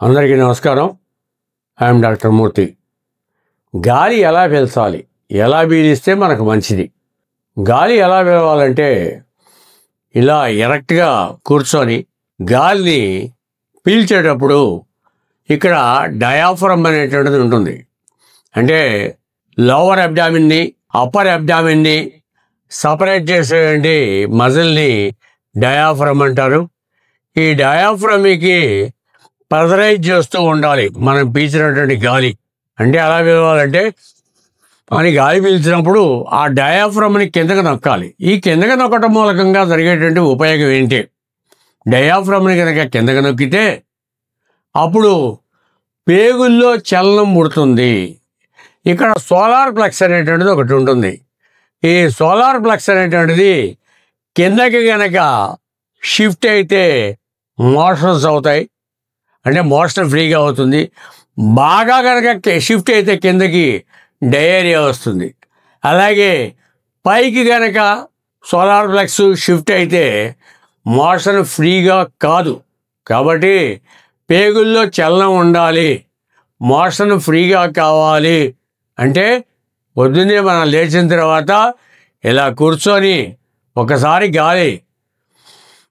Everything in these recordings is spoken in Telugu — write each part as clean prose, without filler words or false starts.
అందరికీ నమస్కారం. ఐఎమ్ డాక్టర్ మూర్తి. గాలి ఎలా పీల్చాలి, ఎలా పీలిస్తే మనకు మంచిది? గాలి ఎలా పీలవాలంటే ఇలా ఎరెక్ట్గా కూర్చొని గాలిని పీల్చేటప్పుడు ఇక్కడ డయాఫ్రమ్ అనేటువంటిది ఉంటుంది. అంటే లోవర్ అబ్డామిన్ని అప్పర్ అబ్డామిన్ని సపరేట్ చేసేటువంటి మజిల్ని డయాఫ్రమ్ అంటారు. ఈ డయాఫ్రమ్కి ప్రెజరైజ్ చేస్తూ ఉండాలి మనం పీల్చినటువంటి గాలి. అంటే ఎలా పీలవాలంటే అని గాలి పీల్చినప్పుడు ఆ డయాఫ్రమ్ని కిందకి నొక్కాలి. ఈ కిందకి నొక్కటం మూలకంగా జరిగేటువంటి ఉపయోగం ఏంటి? డయాఫ్రమ్ని కనుక కిందకి నొక్కితే అప్పుడు పేగుల్లో చలనం పుడుతుంది. ఇక్కడ సోలార్ ప్లెక్స్ అనేటువంటిది ఒకటి ఉంటుంది. ఈ సోలార్ ప్లెక్స్ అనేటువంటిది కిందకి కనుక షిఫ్ట్ అయితే మోషన్స్ అవుతాయి, అంటే మోషన్ ఫ్రీగా అవుతుంది. బాగా కనుక షిఫ్ట్ అయితే కిందకి డయేరియా వస్తుంది. అలాగే పైకి కనుక సోలార్ ప్లెక్స్ షిఫ్ట్ అయితే మోషన్ ఫ్రీగా కాదు. కాబట్టి పేగుల్లో చలనం ఉండాలి, మోషన్ ఫ్రీగా కావాలి అంటే పొద్దున్నే మనం లేచిన తర్వాత ఇలా కూర్చొని ఒకసారి గాలి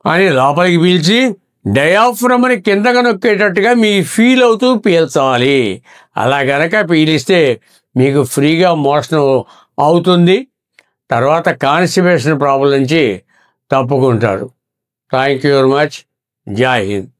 అని లోపలికి పీల్చి డయాఫ్రమ్ని కిందగా నొక్కేటట్టుగా మీ ఫీల్ అవుతూ పీల్చాలి. అలా కనుక పీలిస్తే మీకు ఫ్రీగా మోషన్ అవుతుంది. తర్వాత కాన్స్టిపేషన్ ప్రాబ్లం నుంచి తప్పుకుంటారు. Thank you very much. Jai Hind.